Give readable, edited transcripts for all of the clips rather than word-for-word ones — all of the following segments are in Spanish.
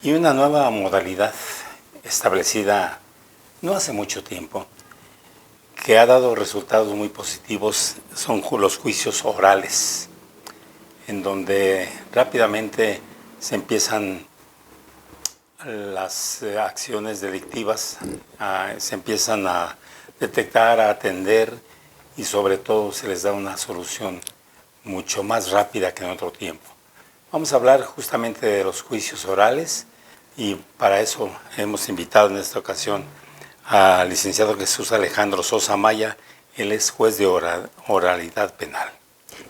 Y una nueva modalidad establecida no hace mucho tiempo, que ha dado resultados muy positivos, son los juicios orales, en donde rápidamente se empiezan las acciones delictivas, se empiezan a detectar, a atender y sobre todo se les da una solución mucho más rápida que en otro tiempo. Vamos a hablar justamente de los juicios orales y para eso hemos invitado en esta ocasión al licenciado Jesús Alejandro Sosa Maya. Él es juez de oralidad penal.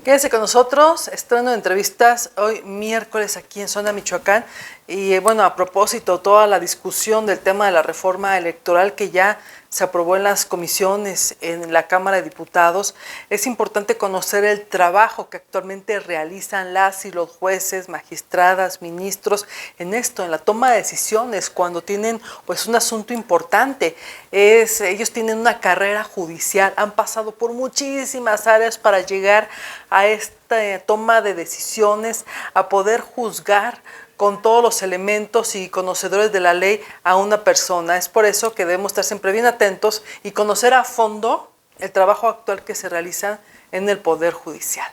Quédense con nosotros, estreno de entrevistas hoy miércoles aquí en Zona Michoacán. Y bueno, a propósito, toda la discusión del tema de la reforma electoral que ya se aprobó en las comisiones en la Cámara de Diputados, es importante conocer el trabajo que actualmente realizan las y los jueces, magistradas, ministros en esto, en la toma de decisiones, cuando tienen pues un asunto importante. Ellos tienen una carrera judicial, han pasado por muchísimas áreas para llegar a esta toma de decisiones, a poder juzgar con todos los elementos y conocedores de la ley a una persona. Es por eso que debemos estar siempre bien atentos y conocer a fondo el trabajo actual que se realiza en el Poder Judicial.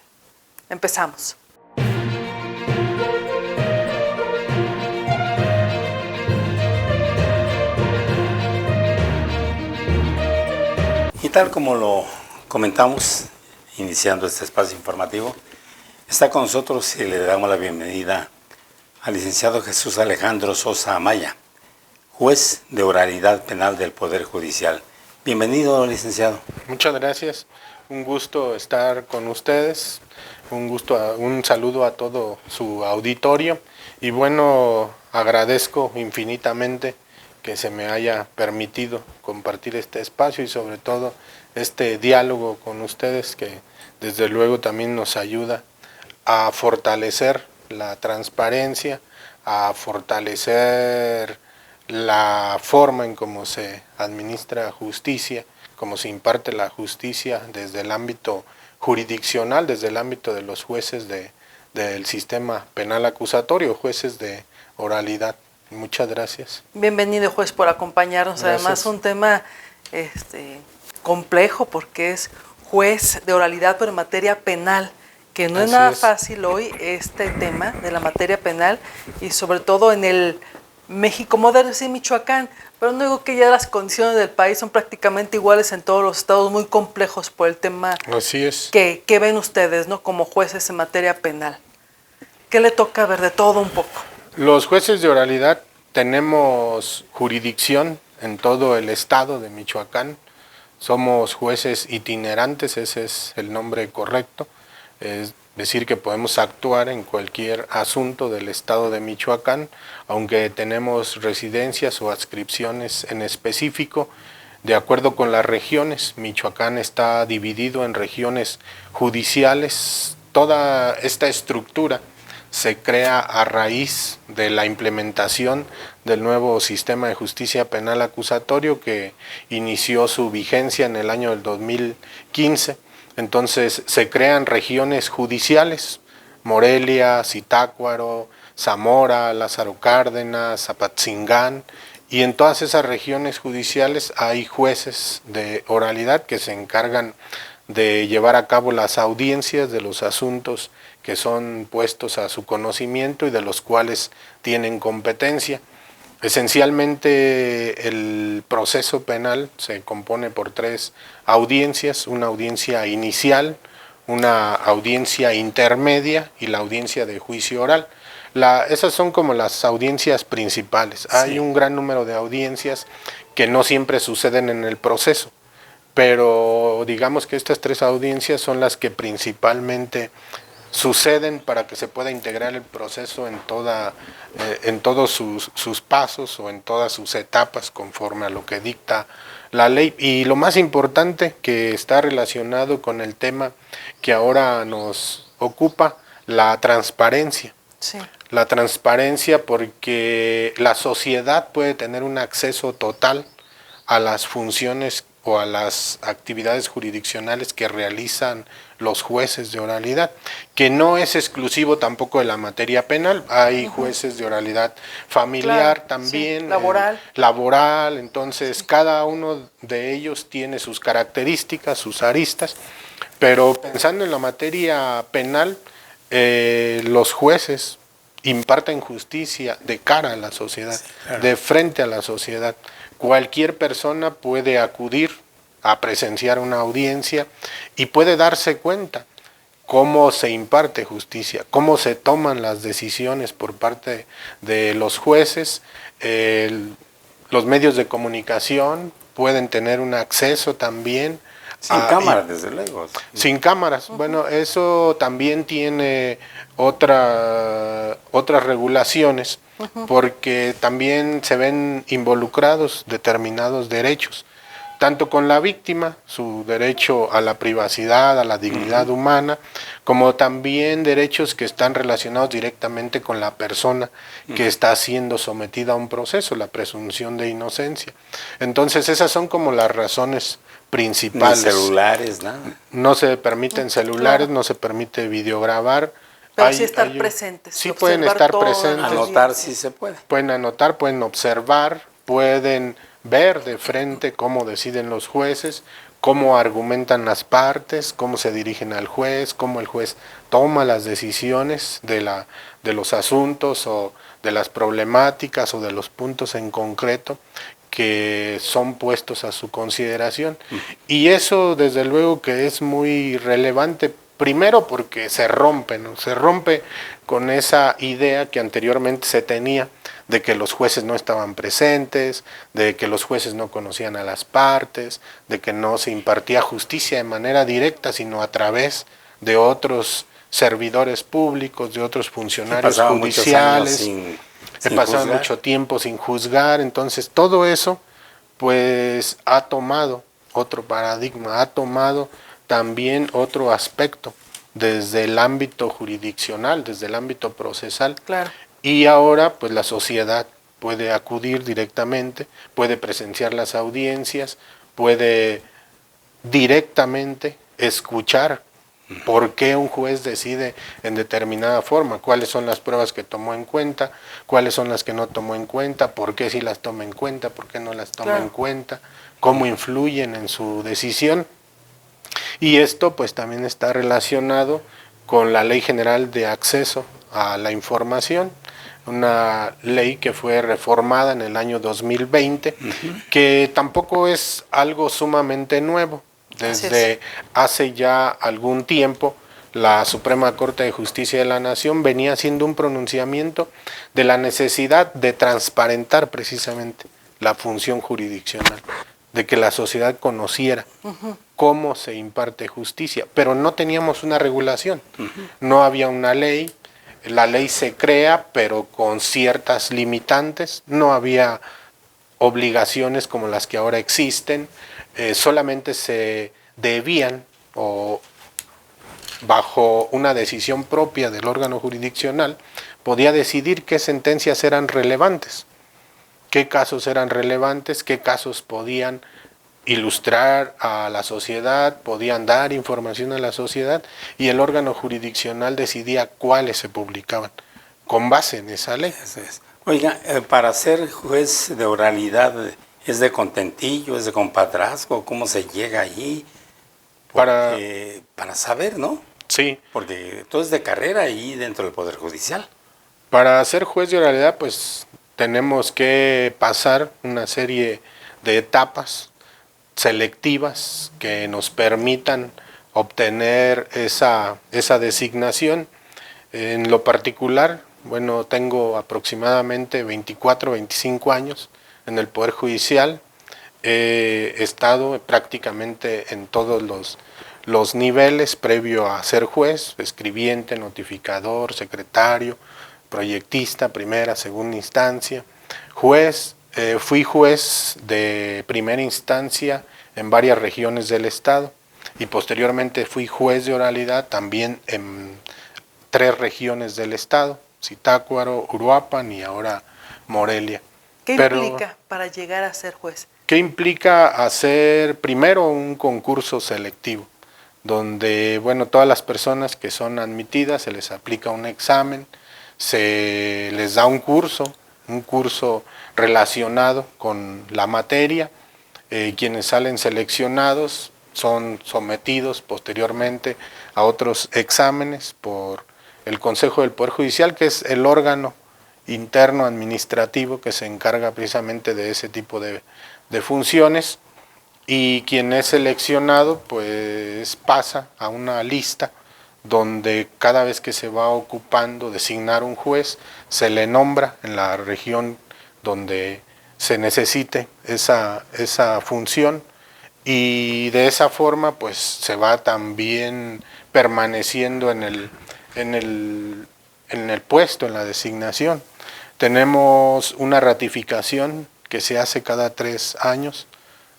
Empezamos. Y tal como lo comentamos, iniciando este espacio informativo, está con nosotros y le damos la bienvenida al licenciado Jesús Alejandro Sosa Maya, juez de oralidad penal del Poder Judicial. Bienvenido, licenciado. Muchas gracias, un gusto estar con ustedes, un saludo a todo su auditorio y bueno, agradezco infinitamente que se me haya permitido compartir este espacio y sobre todo este diálogo con ustedes que desde luego también nos ayuda a fortalecer la transparencia, a fortalecer la forma en cómo se administra justicia, cómo se imparte la justicia desde el ámbito jurisdiccional, desde el ámbito de los jueces del sistema penal acusatorio, jueces de oralidad. Muchas gracias. Bienvenido, juez, por acompañarnos. Gracias. Además, un tema complejo porque es juez de oralidad pero en materia penal, que no es nada fácil hoy este tema de la materia penal y sobre todo en el México moderno, sí, Michoacán, pero no digo que ya las condiciones del país son prácticamente iguales en todos los estados, muy complejos por el tema. Así es. Que ven ustedes, ¿no?, como jueces en materia penal. ¿Qué le toca ver de todo un poco? Los jueces de oralidad tenemos jurisdicción en todo el estado de Michoacán, somos jueces itinerantes, ese es el nombre correcto. Es decir, que podemos actuar en cualquier asunto del estado de Michoacán, aunque tenemos residencias o adscripciones en específico, de acuerdo con las regiones. Michoacán está dividido en regiones judiciales. Toda esta estructura se crea a raíz de la implementación del nuevo sistema de justicia penal acusatorio que inició su vigencia en el año del 2015. Entonces se crean regiones judiciales, Morelia, Zitácuaro, Zamora, Lázaro Cárdenas, Apatzingán, y en todas esas regiones judiciales hay jueces de oralidad que se encargan de llevar a cabo las audiencias de los asuntos que son puestos a su conocimiento y de los cuales tienen competencia. Esencialmente el proceso penal se compone por 3 audiencias, una audiencia inicial, una audiencia intermedia y la audiencia de juicio oral. Esas son como las audiencias principales. Sí. Hay un gran número de audiencias que no siempre suceden en el proceso, pero digamos que estas 3 audiencias son las que principalmente suceden para que se pueda integrar el proceso en todos sus pasos o en todas sus etapas conforme a lo que dicta la ley. Y lo más importante, que está relacionado con el tema que ahora nos ocupa, la transparencia. Sí. La transparencia, porque la sociedad puede tener un acceso total a las funciones o a las actividades jurisdiccionales que realizan los jueces de oralidad, que no es exclusivo tampoco de la materia penal. Hay jueces de oralidad familiar, Claro, también, sí, laboral. laboral, entonces cada uno de ellos tiene sus características, sus aristas, pero pensando en la materia penal, los jueces imparten justicia de cara a la sociedad, Sí, claro. de frente a la sociedad. Cualquier persona puede acudir a presenciar una audiencia y puede darse cuenta cómo se imparte justicia, cómo se toman las decisiones por parte de los jueces. Los medios de comunicación pueden tener un acceso también. Sin cámaras, desde luego. Sin cámaras. Bueno, eso también tiene otras regulaciones, porque también se ven involucrados determinados derechos, tanto con la víctima, su derecho a la privacidad, a la dignidad humana, como también derechos que están relacionados directamente con la persona que está siendo sometida a un proceso, la presunción de inocencia. Entonces esas son como las razones principales. Ni celulares, nada. No se permiten celulares, no se permite videograbar. Pero sí estar presentes. Sí pueden estar presentes. Anotar si se puede. Pueden anotar, pueden observar, pueden ver de frente cómo deciden los jueces, cómo argumentan las partes, cómo se dirigen al juez, cómo el juez toma las decisiones de los asuntos o de las problemáticas o de los puntos en concreto que son puestos a su consideración. Y eso desde luego que es muy relevante, primero porque se rompe, ¿no? Se rompe con esa idea que anteriormente se tenía de que los jueces no estaban presentes, de que los jueces no conocían a las partes, de que no se impartía justicia de manera directa, sino a través de otros servidores públicos, de otros funcionarios judiciales. Se pasaba mucho tiempo sin juzgar, entonces todo eso pues ha tomado otro paradigma, ha tomado también otro aspecto desde el ámbito jurisdiccional, desde el ámbito procesal. Claro. Y ahora pues la sociedad puede acudir directamente, puede presenciar las audiencias, puede directamente escuchar por qué un juez decide en determinada forma, cuáles son las pruebas que tomó en cuenta, cuáles son las que no tomó en cuenta, por qué sí las toma en cuenta, por qué no las toma en cuenta, cómo influyen en su decisión. Y esto pues también está relacionado con la Ley General de Acceso a la Información, una ley que fue reformada en el año 2020, que tampoco es algo sumamente nuevo. Desde hace ya algún tiempo, la Suprema Corte de Justicia de la Nación venía haciendo un pronunciamiento de la necesidad de transparentar precisamente la función jurisdiccional, de que la sociedad conociera cómo se imparte justicia, pero no teníamos una regulación, no había una ley, la ley se crea, pero con ciertas limitantes, no había obligaciones como las que ahora existen, solamente se debían o bajo una decisión propia del órgano jurisdiccional podía decidir qué sentencias eran relevantes, qué casos eran relevantes, qué casos podían ilustrar a la sociedad, podían dar información a la sociedad y el órgano jurisdiccional decidía cuáles se publicaban con base en esa ley. Eso es. Oiga, para ser juez de oralidad, ¿es de contentillo, es de compadrazgo? ¿Cómo se llega allí? Para saber, ¿no? Sí. Porque todo es de carrera ahí dentro del Poder Judicial. Para ser juez de oralidad, pues tenemos que pasar una serie de etapas selectivas que nos permitan obtener esa designación. En lo particular, bueno, tengo aproximadamente 24, 25 años en el Poder Judicial. He estado prácticamente en todos los niveles previo a ser juez, escribiente, notificador, secretario, proyectista, primera, segunda instancia, juez. Fui juez de primera instancia en varias regiones del estado y posteriormente fui juez de oralidad también en 3 regiones del estado, Zitácuaro, Uruapan y ahora Morelia. ¿Qué implica para llegar a ser juez? ¿Qué implica hacer primero un concurso selectivo? Donde, bueno, todas las personas que son admitidas se les aplica un examen, se les da un curso relacionado con la materia. Quienes salen seleccionados son sometidos posteriormente a otros exámenes por el Consejo del Poder Judicial, que es el órgano interno administrativo que se encarga precisamente de ese tipo de funciones, y quien es seleccionado pues pasa a una lista donde cada vez que se va ocupando designar un juez, se le nombra en la región donde se necesite esa función, y de esa forma pues se va también permaneciendo en el puesto, en la designación. Tenemos una ratificación que se hace cada 3 años,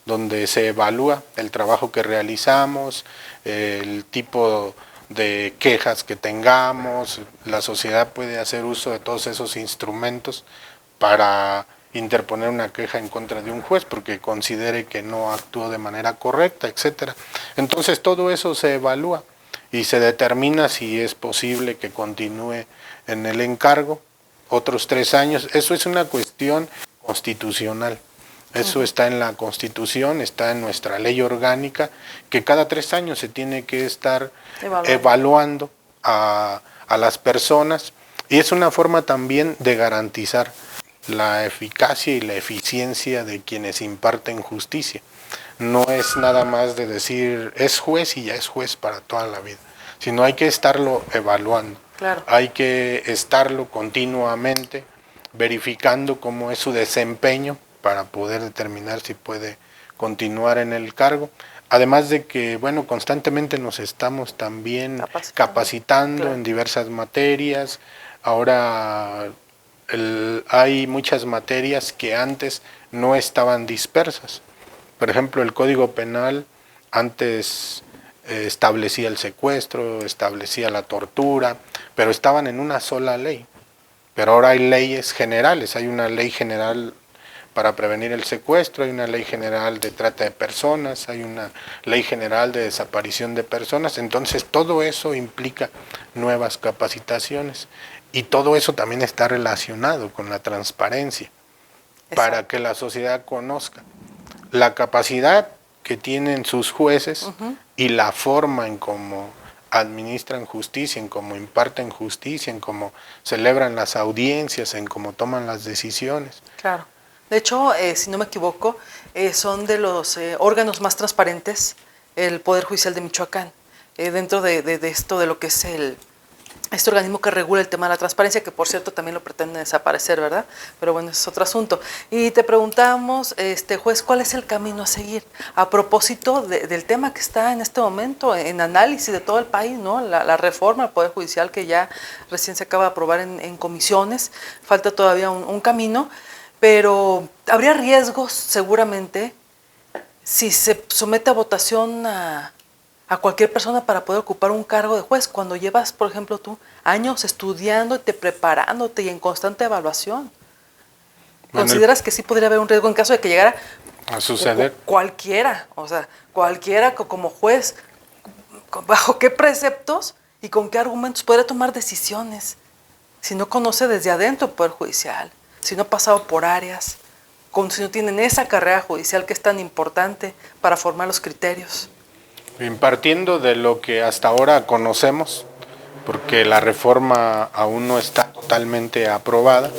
donde se evalúa el trabajo que realizamos, el tipo de quejas que tengamos. La sociedad puede hacer uso de todos esos instrumentos para interponer una queja en contra de un juez porque considere que no actuó de manera correcta, etcétera. Entonces todo eso se evalúa y se determina si es posible que continúe en el encargo otros 3 años. Eso es una cuestión constitucional. Eso está en la Constitución, está en nuestra ley orgánica, que cada 3 años se tiene que estar evaluando a las personas, y es una forma también de garantizar la eficacia y la eficiencia de quienes imparten justicia. No es nada más de decir es juez y ya es juez para toda la vida, sino hay que estarlo evaluando. Claro. Hay que estarlo continuamente verificando cómo es su desempeño para poder determinar si puede continuar en el cargo. Además de que, bueno, constantemente nos estamos también capacitando claro, en diversas materias. Ahora hay muchas materias que antes no estaban dispersas. Por ejemplo, el Código Penal antes establecía el secuestro, establecía la tortura, pero estaban en una sola ley. Pero ahora hay leyes generales, hay una ley general para prevenir el secuestro, hay una ley general de trata de personas, hay una ley general de desaparición de personas. Entonces todo eso implica nuevas capacitaciones, y todo eso también está relacionado con la transparencia. Exacto. Para que la sociedad conozca la capacidad que tienen sus jueces y la forma en cómo administran justicia, en cómo imparten justicia, en cómo celebran las audiencias, en cómo toman las decisiones. Claro. De hecho, si no me equivoco, son de los órganos más transparentes el Poder Judicial de Michoacán, dentro de esto de lo que es este organismo que regula el tema de la transparencia, que por cierto también lo pretenden desaparecer, ¿verdad? Pero bueno, ese es otro asunto. Y te preguntamos, juez, ¿cuál es el camino a seguir? A propósito del tema que está en este momento en análisis de todo el país, ¿no? La reforma al Poder Judicial que ya recién se acaba de aprobar en comisiones, falta todavía un camino, pero habría riesgos seguramente si se somete a votación a cualquier persona para poder ocupar un cargo de juez, cuando llevas, por ejemplo, tú años estudiándote, preparándote y en constante evaluación. Bueno, ¿consideras que sí podría haber un riesgo en caso de que llegara a suceder? Cualquiera, o sea, cualquiera como juez, ¿bajo qué preceptos y con qué argumentos podría tomar decisiones si no conoce desde adentro el Poder Judicial, si no ha pasado por áreas, si no tienen esa carrera judicial que es tan importante para formar los criterios? Partiendo de lo que hasta ahora conocemos, porque la reforma aún no está totalmente aprobada,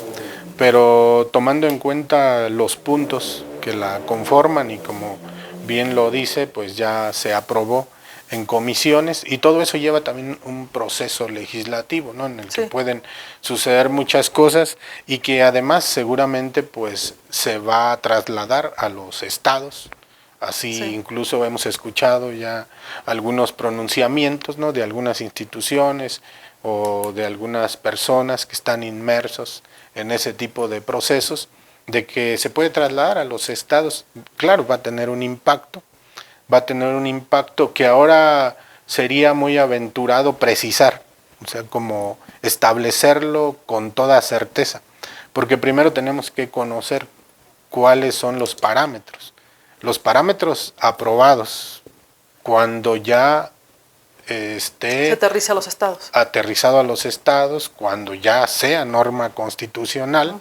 pero tomando en cuenta los puntos que la conforman y como bien lo dice, pues ya se aprobó en comisiones, y todo eso lleva también un proceso legislativo, ¿no? En el que pueden suceder muchas cosas, y que además seguramente pues se va a trasladar a los estados. Así incluso hemos escuchado ya algunos pronunciamientos, ¿no? De algunas instituciones o de algunas personas que están inmersos en ese tipo de procesos, de que se puede trasladar a los estados. Claro, va a tener un impacto que ahora sería muy aventurado precisar, o sea, como establecerlo con toda certeza, porque primero tenemos que conocer cuáles son los parámetros. los parámetros aprobados, cuando ya Se esté aterriza a los estados. aterrizado a los estados, cuando ya sea norma constitucional,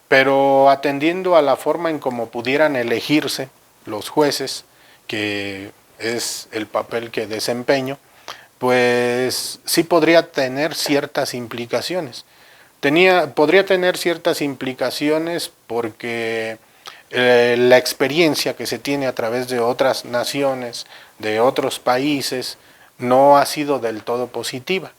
pero atendiendo a la forma en cómo pudieran elegirse los jueces, que es el papel que desempeño, pues sí podría tener ciertas implicaciones. Podría tener ciertas implicaciones porque la experiencia que se tiene a través de otras naciones, de otros países, no ha sido del todo positiva.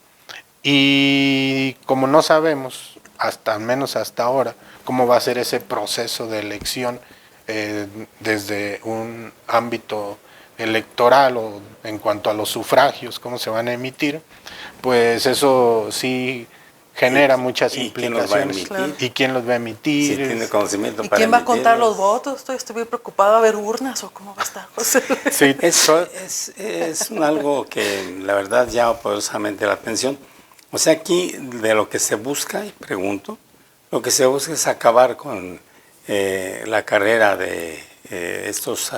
Y como no sabemos, al menos hasta ahora, cómo va a ser ese proceso de elección desde un ámbito electoral o en cuanto a los sufragios, cómo se van a emitir, pues eso sí genera muchas implicaciones. ¿Y quién los va a emitir? Si tiene conocimiento ¿Y para quién va a contar emitirlos. los votos? Estoy bien preocupado. ¿Va a haber urnas o cómo va a estar, José? Sí, Es algo que la verdad llama poderosamente la atención. O sea, aquí de lo que se busca, y pregunto, lo que se busca es acabar con la carrera de estos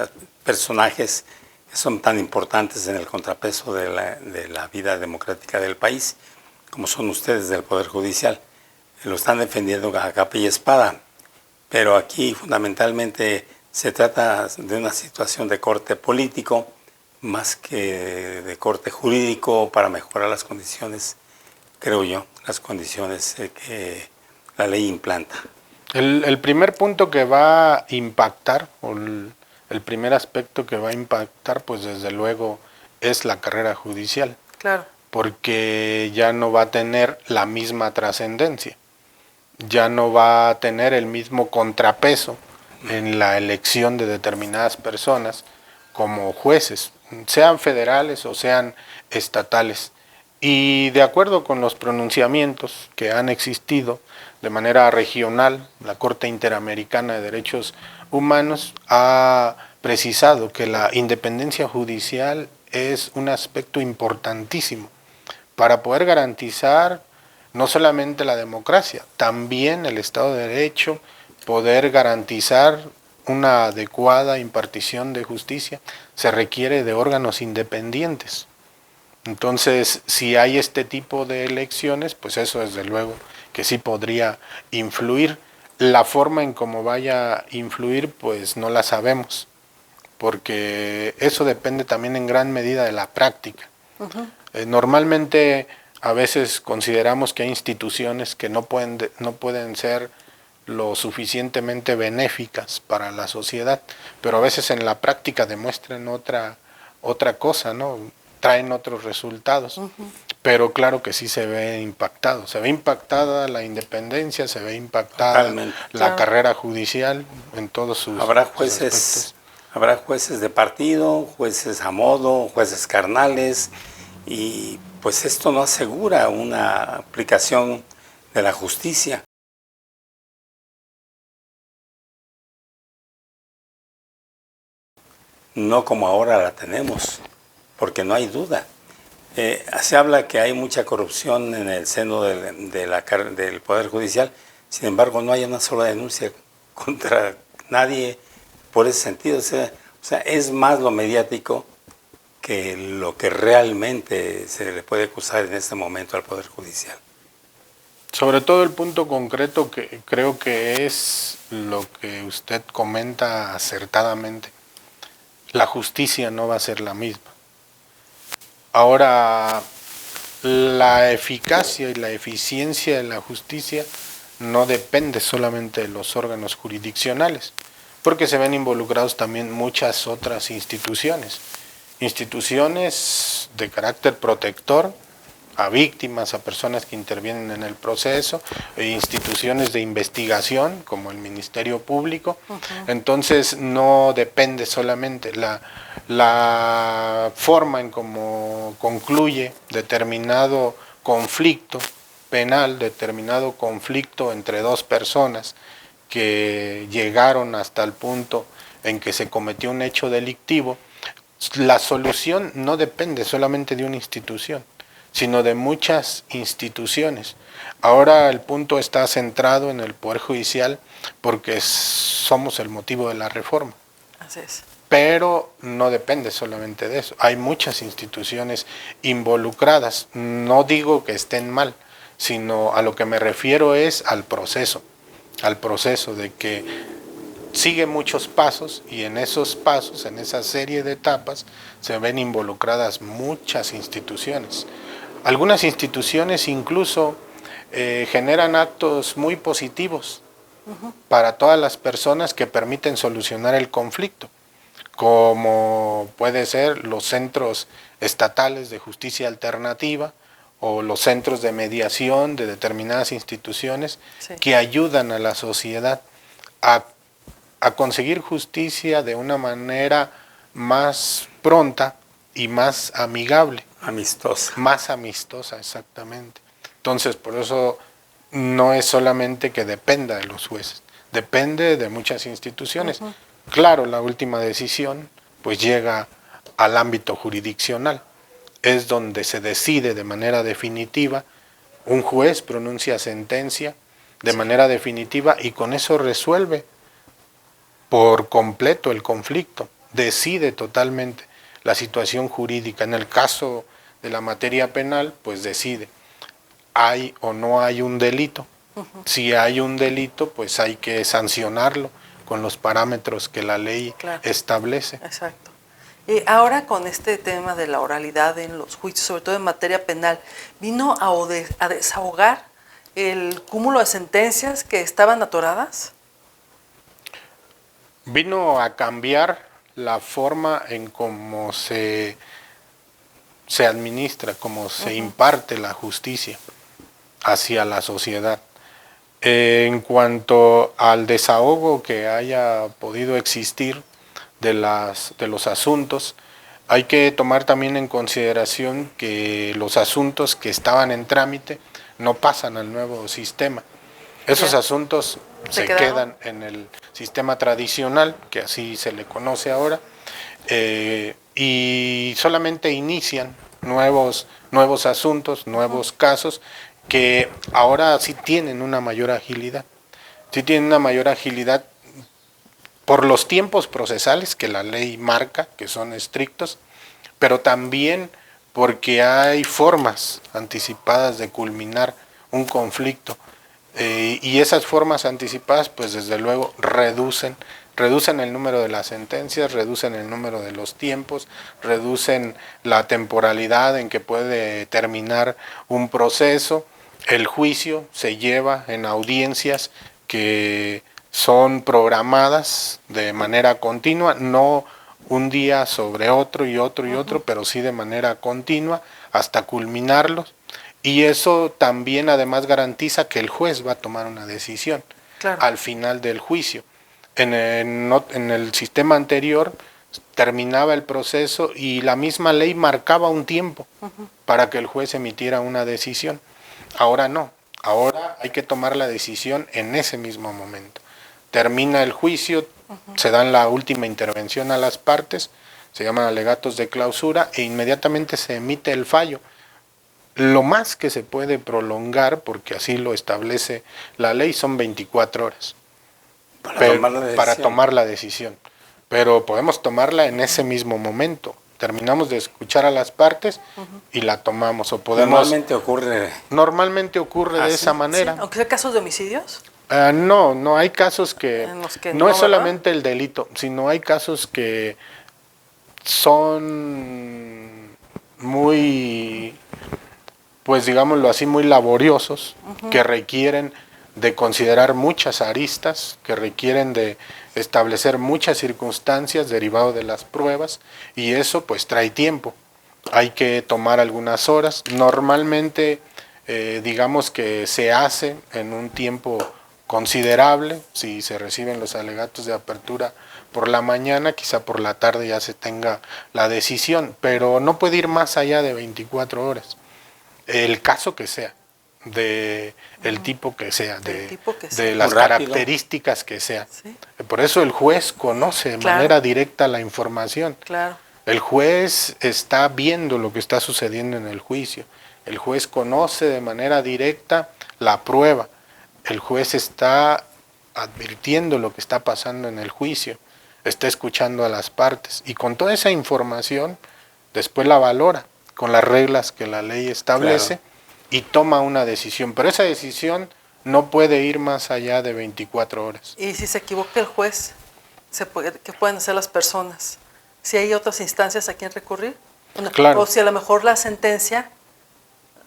personajes que son tan importantes en el contrapeso de la vida democrática del país, como son ustedes del Poder Judicial. Lo están defendiendo a capa y espada, pero aquí fundamentalmente se trata de una situación de corte político más que de corte jurídico para mejorar las condiciones, creo yo, las condiciones que la ley implanta. El primer punto que va a impactar, o el primer aspecto que va a impactar, pues desde luego es la carrera judicial. Claro. Porque ya no va a tener la misma trascendencia, ya no va a tener el mismo contrapeso en la elección de determinadas personas como jueces, sean federales o sean estatales. Y de acuerdo con los pronunciamientos que han existido de manera regional, la Corte Interamericana de Derechos Humanos ha precisado que la independencia judicial es un aspecto importantísimo para poder garantizar no solamente la democracia, también el Estado de Derecho, poder garantizar una adecuada impartición de justicia, se requiere de órganos independientes. Entonces, si hay este tipo de elecciones, pues eso desde luego que sí podría influir. La forma en cómo vaya a influir, pues no la sabemos, porque eso depende también en gran medida de la práctica. Normalmente a veces consideramos que hay instituciones que no pueden ser lo suficientemente benéficas para la sociedad, pero a veces en la práctica demuestran otra cosa, ¿no? Traen otros resultados. Pero claro que sí se ve impactado. Se ve impactada la independencia, se ve impactada Totalmente. la carrera judicial en todos sus aspectos. Habrá jueces de partido, jueces a modo, jueces carnales, y pues esto no asegura una aplicación de la justicia. No como ahora la tenemos, porque no hay duda. Se habla que hay mucha corrupción en el seno del Poder Judicial, sin embargo no hay una sola denuncia contra nadie por ese sentido. O sea, es más lo mediático que lo que realmente se le puede acusar en este momento al Poder Judicial. Sobre todo el punto concreto que creo que es lo que usted comenta acertadamente. La justicia no va a ser la misma. Ahora, la eficacia y la eficiencia de la justicia no depende solamente de los órganos jurisdiccionales, porque se ven involucrados también muchas otras instituciones de carácter protector a víctimas, a personas que intervienen en el proceso, e instituciones de investigación como el Ministerio Público. Entonces no depende solamente la forma en cómo concluye determinado conflicto penal, determinado conflicto entre dos personas que llegaron hasta el punto en que se cometió un hecho delictivo. La solución no depende solamente de una institución, sino de muchas instituciones. Ahora el punto está centrado en el Poder Judicial porque somos el motivo de la reforma. Así es. Pero no depende solamente de eso. Hay muchas instituciones involucradas. No digo que estén mal, sino a lo que me refiero es al proceso de que sigue muchos pasos y en esos pasos, en esa serie de etapas, se ven involucradas muchas instituciones. Algunas instituciones incluso generan actos muy positivos para todas las personas que permiten solucionar el conflicto, como puede ser los centros estatales de justicia alternativa o los centros de mediación de determinadas instituciones que ayudan a la sociedad a conseguir justicia de una manera más pronta y más amigable. Amistosa. Más amistosa, exactamente. Entonces, por eso no es solamente que dependa de los jueces, depende de muchas instituciones. Claro, la última decisión pues llega al ámbito jurisdiccional, es donde se decide de manera definitiva, un juez pronuncia sentencia de manera definitiva y con eso resuelve por completo el conflicto, decide totalmente la situación jurídica. En el caso de la materia penal, pues decide, hay o no hay un delito. Si hay un delito, pues hay que sancionarlo con los parámetros que la ley establece. Exacto. Y ahora con este tema de la oralidad en los juicios, sobre todo en materia penal, ¿vino a desahogar el cúmulo de sentencias que estaban atoradas? Vino a cambiar la forma en cómo se administra, cómo se imparte la justicia hacia la sociedad. En cuanto al desahogo que haya podido existir de los asuntos, hay que tomar también en consideración que los asuntos que estaban en trámite no pasan al nuevo sistema. Esos asuntos se quedan en el sistema tradicional, que así se le conoce ahora, y solamente inician nuevos asuntos, nuevos casos, que ahora sí tienen una mayor agilidad. Sí tienen una mayor agilidad por los tiempos procesales que la ley marca, que son estrictos, pero también porque hay formas anticipadas de culminar un conflicto. Y esas formas anticipadas, pues desde luego reducen el número de las sentencias, reducen el número de los tiempos, reducen la temporalidad en que puede terminar un proceso. El juicio se lleva en audiencias que son programadas de manera continua, no un día sobre otro y otro y otro, pero sí de manera continua hasta culminarlos. Y eso también además garantiza que el juez va a tomar una decisión al final del juicio. En el sistema anterior terminaba el proceso y la misma ley marcaba un tiempo para que el juez emitiera una decisión. Ahora no, ahora hay que tomar la decisión en ese mismo momento. Termina el juicio, se dan la última intervención a las partes, se llaman alegatos de clausura e inmediatamente se emite el fallo. Lo más que se puede prolongar, porque así lo establece la ley, son 24 horas para tomar la decisión. Pero podemos tomarla en ese mismo momento. Terminamos de escuchar a las partes y la tomamos. O podemos, normalmente ocurre de esa manera. ¿Sí? ¿Aunque sea casos de homicidios? No hay casos que no es solamente el delito, sino hay casos que son muy, pues digámoslo así, muy laboriosos, que requieren de considerar muchas aristas, que requieren de establecer muchas circunstancias derivado de las pruebas, y eso pues trae tiempo. Hay que tomar algunas horas. Normalmente digamos que se hace en un tiempo considerable. Si se reciben los alegatos de apertura por la mañana, quizá por la tarde ya se tenga la decisión, pero no puede ir más allá de 24 horas. El caso que sea, el tipo que sea, de las características que sea. ¿Sí? Por eso el juez conoce de manera directa la información. El juez está viendo lo que está sucediendo en el juicio. El juez conoce de manera directa la prueba. El juez está advirtiendo lo que está pasando en el juicio. está escuchando a las partes y con toda esa información después la valora con las reglas que la ley establece, claro, y toma una decisión, pero esa decisión no puede ir más allá de 24 horas. Y si se equivoca el juez, ¿qué pueden hacer las personas? Si hay otras instancias a quien recurrir, claro, o si a lo mejor la sentencia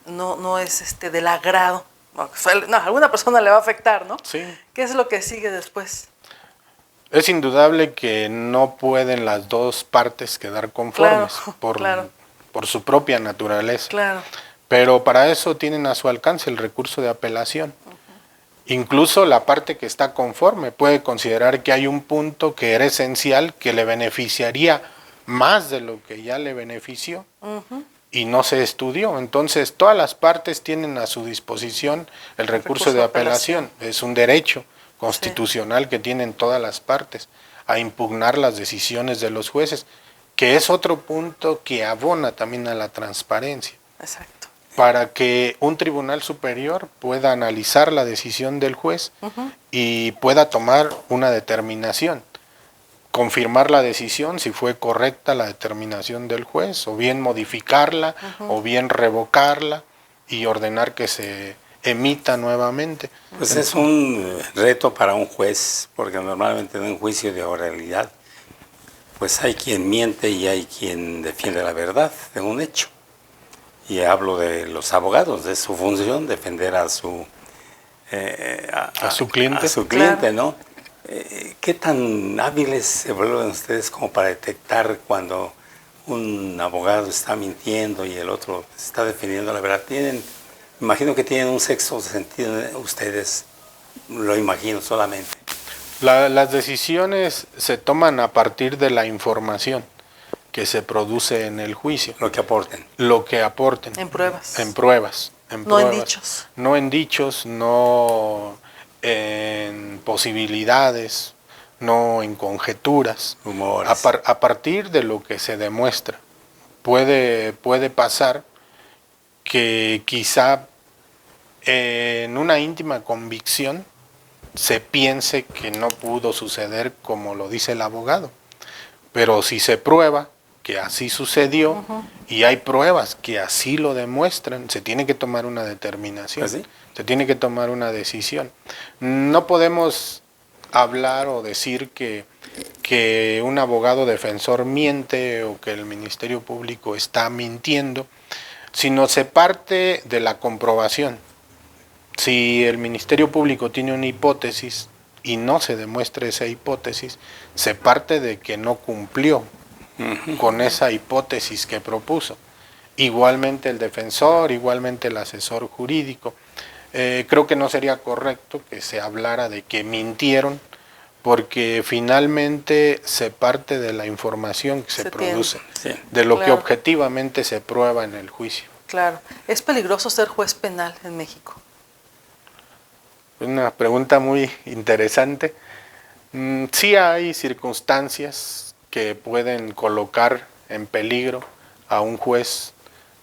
no es del agrado, no, a alguna persona le va a afectar, ¿no? Sí. ¿Qué es lo que sigue después? Es indudable que no pueden las dos partes quedar conformes, claro, por su propia naturaleza. Claro. Pero para eso tienen a su alcance el recurso de apelación. Incluso la parte que está conforme puede considerar que hay un punto que era esencial, que le beneficiaría más de lo que ya le benefició, y no se estudió. Entonces todas las partes tienen a su disposición el recurso de apelación. Es un derecho constitucional, sí, que tienen todas las partes a impugnar las decisiones de los jueces, que es otro punto que abona también a la transparencia. Exacto. Para que un tribunal superior pueda analizar la decisión del juez y pueda tomar una determinación, confirmar la decisión si fue correcta la determinación del juez, o bien modificarla, o bien revocarla y ordenar que se emita nuevamente. Pues es un reto para un juez, porque normalmente en un juicio de oralidad, pues hay quien miente y hay quien defiende la verdad de un hecho. Y hablo de los abogados, de su función, defender a su cliente. A su cliente, claro, ¿no? ¿Qué tan hábiles se vuelven ustedes como para detectar cuando un abogado está mintiendo y el otro está defendiendo la verdad? Imagino que tienen un sexto sentido ustedes, lo imagino solamente. Las decisiones se toman a partir de la información que se produce en el juicio. Lo que aporten. Lo que aporten. En pruebas. En pruebas. No en dichos. No en dichos, no en posibilidades, no en conjeturas. Rumores. A partir de lo que se demuestra. Puede pasar que quizá en una íntima convicción se piense que no pudo suceder como lo dice el abogado. Pero si se prueba que así sucedió y hay pruebas que así lo demuestran, se tiene que tomar una determinación, ¿Ah, sí? Se tiene que tomar una decisión. No podemos hablar o decir que un abogado defensor miente o que el Ministerio Público está mintiendo, sino se parte de la comprobación. Si el Ministerio Público tiene una hipótesis y no se demuestra esa hipótesis, se parte de que no cumplió con esa hipótesis que propuso. Igualmente el defensor, igualmente el asesor jurídico. Creo que no sería correcto que se hablara de que mintieron, porque finalmente se parte de la información que se produce, de lo que objetivamente se prueba en el juicio. Claro. ¿Es peligroso ser juez penal en México? Una pregunta muy interesante. Sí hay circunstancias que pueden colocar en peligro a un juez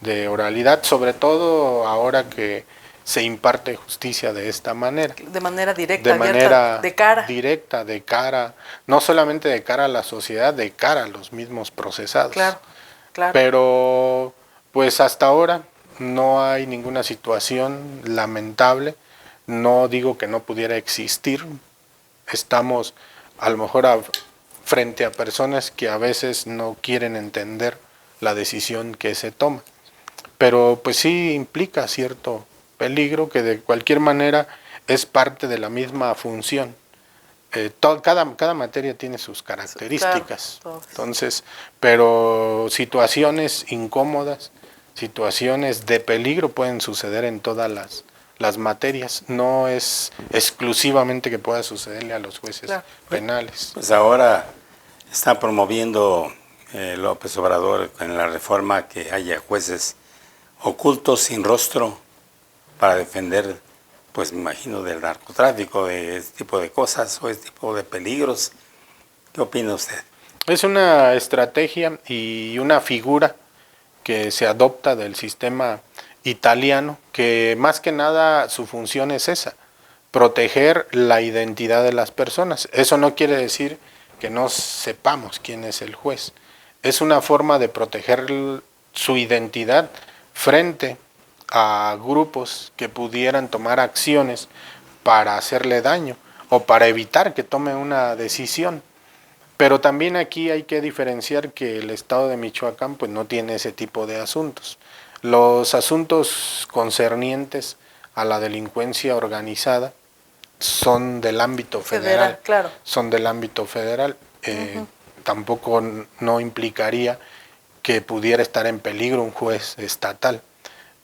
de oralidad, sobre todo ahora que se imparte justicia de esta manera. De manera directa, de manera de cara. Directa, de cara, no solamente de cara a la sociedad, de cara a los mismos procesados. Claro. Pero pues hasta ahora no hay ninguna situación lamentable. No digo que no pudiera existir. Estamos a lo mejor frente a personas que a veces no quieren entender la decisión que se toma. Pero pues sí implica cierto peligro que de cualquier manera es parte de la misma función. Cada materia tiene sus características. Claro. Entonces, pero situaciones incómodas, situaciones de peligro pueden suceder en todas las materias, no es exclusivamente que pueda sucederle a los jueces penales. Pues ahora está promoviendo López Obrador en la reforma que haya jueces ocultos sin rostro para defender, pues me imagino, del narcotráfico, de este tipo de cosas o este tipo de peligros. ¿Qué opina usted? Es una estrategia y una figura que se adopta del sistema italiano, que más que nada su función es esa, proteger la identidad de las personas. Eso no quiere decir que no sepamos quién es el juez. Es una forma de proteger su identidad frente a grupos que pudieran tomar acciones para hacerle daño o para evitar que tome una decisión. Pero también aquí hay que diferenciar que el estado de Michoacán pues no tiene ese tipo de asuntos. Los asuntos concernientes a la delincuencia organizada son del ámbito federal, claro. son del ámbito federal. Tampoco no implicaría que pudiera estar en peligro un juez estatal.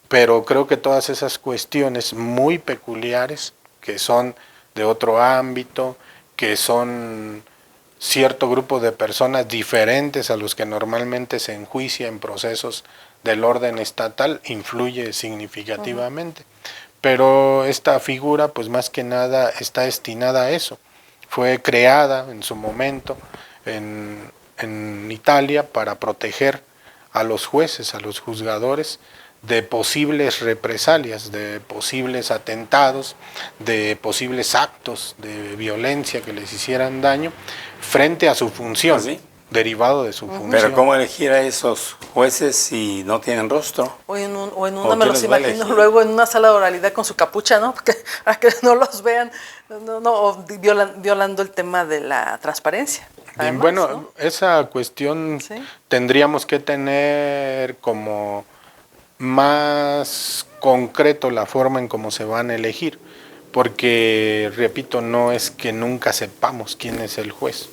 Pero creo que todas esas cuestiones muy peculiares, que son de otro ámbito, que son cierto grupo de personas diferentes a los que normalmente se enjuicia en procesos del orden estatal, influye significativamente. Pero esta figura, pues más que nada, está destinada a eso. Fue creada en su momento en Italia para proteger a los jueces, a los juzgadores, de posibles represalias, de posibles atentados, de posibles actos de violencia que les hicieran daño frente a su función, ¿Sí? derivado de su función. Pero ¿cómo elegir a esos jueces si no tienen rostro? O en una, ¿O me quién los los va a imagino elegir? luego en una sala de oralidad con su capucha, ¿no? Porque para que no los vean, o violando el tema de la transparencia. Además, bueno, ¿no? esa cuestión ¿Sí? tendríamos que tener como más concreto la forma en cómo se van a elegir, porque, repito, no es que nunca sepamos quién es el juez.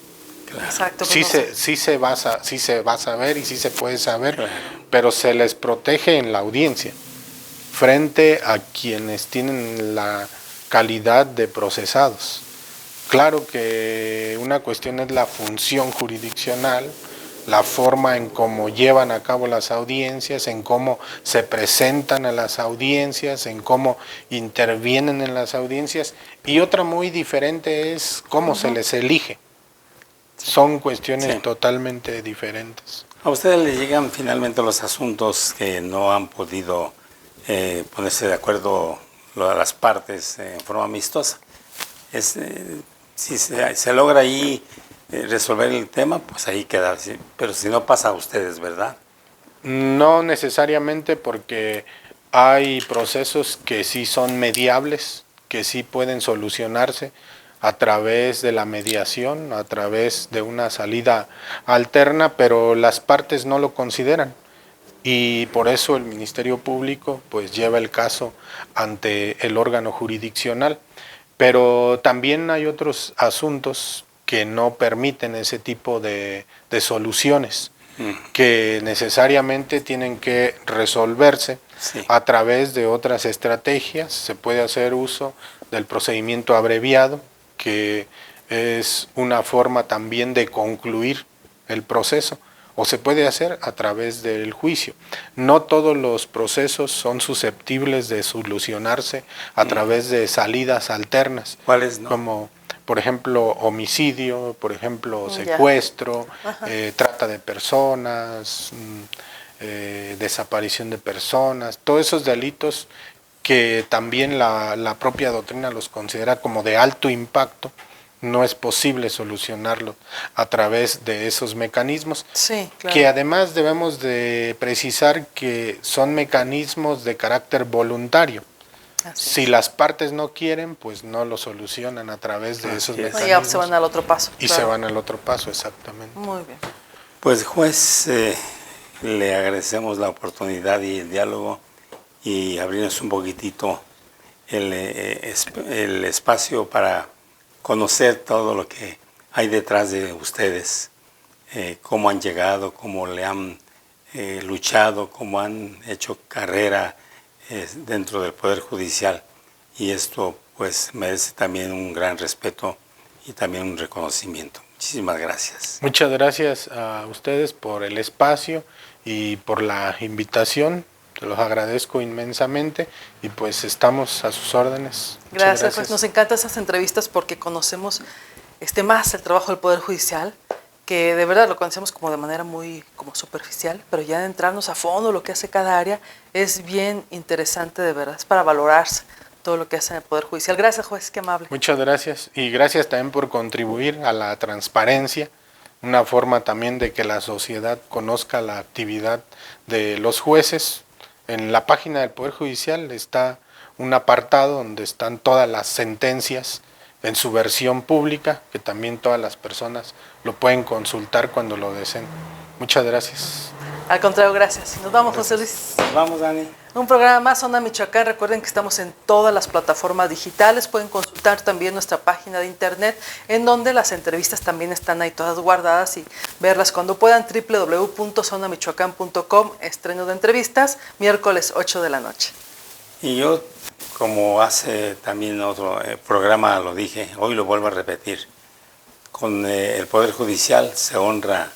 Exacto. Sí, pues sí se va a saber y sí se puede saber, Claro. pero se les protege en la audiencia, frente a quienes tienen la calidad de procesados. Claro que una cuestión es la función jurisdiccional, la forma en cómo llevan a cabo las audiencias, en cómo se presentan a las audiencias, en cómo intervienen en las audiencias, y otra muy diferente es cómo se les elige. Son cuestiones Sí. totalmente diferentes. ¿A ustedes les llegan finalmente los asuntos que no han podido ponerse de acuerdo las partes en forma amistosa? Si se logra ahí resolver el tema, pues ahí queda. ¿Sí? Pero si no pasa a ustedes, ¿verdad? No necesariamente, porque hay procesos que sí son mediables, que sí pueden solucionarse a través de la mediación, a través de una salida alterna, pero las partes no lo consideran. Y por eso el Ministerio Público pues lleva el caso ante el órgano jurisdiccional. Pero también hay otros asuntos que no permiten ese tipo de soluciones, que necesariamente tienen que resolverse Sí. a través de otras estrategias. Se puede hacer uso del procedimiento abreviado, que es una forma también de concluir el proceso, o se puede hacer a través del juicio. No todos los procesos son susceptibles de solucionarse a través de salidas alternas, ¿Cuáles no? como por ejemplo homicidio, por ejemplo Ya. secuestro, trata de personas, desaparición de personas, todos esos delitos que también la propia doctrina los considera como de alto impacto. No es posible solucionarlo a través de esos mecanismos, Sí, claro. que además debemos de precisar que son mecanismos de carácter voluntario. Así Si es. las partes no quieren, pues no lo solucionan a través de esos Así es. No, mecanismos. ya se van al otro paso. Y claro. se van al otro paso, exactamente. Muy bien. Pues juez, le agradecemos la oportunidad y el diálogo y abrirnos un poquitito el espacio para conocer todo lo que hay detrás de ustedes, cómo han llegado, cómo le han luchado, cómo han hecho carrera dentro del Poder Judicial. Y esto pues merece también un gran respeto y también un reconocimiento. Muchísimas gracias. Muchas gracias a ustedes por el espacio y por la invitación. Se los agradezco inmensamente y pues estamos a sus órdenes. Muchas Gracias, pues nos encantan esas entrevistas porque conocemos más el trabajo del Poder Judicial, que de verdad lo conocemos como de manera muy como superficial, pero ya de entrarnos a fondo lo que hace cada área es bien interesante, de verdad, es para valorarse todo lo que hace en el Poder Judicial. Gracias, juez, qué amable. Muchas gracias y gracias también por contribuir a la transparencia, una forma también de que la sociedad conozca la actividad de los jueces. En la página del Poder Judicial está un apartado donde están todas las sentencias en su versión pública, que también todas las personas lo pueden consultar cuando lo deseen. Muchas gracias. Al contrario, gracias. Nos vamos, José Luis. Nos vamos, Dani. Un programa más, Zona Michoacán. Recuerden que estamos en todas las plataformas digitales. Pueden consultar también nuestra página de internet, en donde las entrevistas también están ahí todas guardadas y verlas cuando puedan. www.zonamichoacán.com, estreno de entrevistas, miércoles 8 de la noche. Y yo, como hace también otro programa lo dije, hoy lo vuelvo a repetir, con el Poder Judicial se honra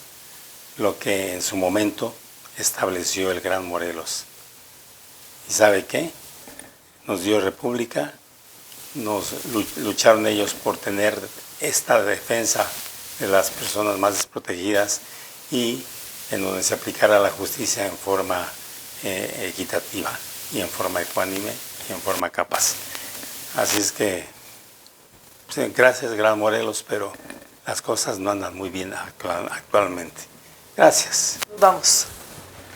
lo que en su momento estableció el Gran Morelos. ¿Y sabe qué? Nos dio república, lucharon ellos por tener esta defensa de las personas más desprotegidas y en donde se aplicara la justicia en forma equitativa y en forma ecuánime y en forma capaz. Así es que, gracias Gran Morelos, pero las cosas no andan muy bien actualmente. Gracias. Vamos.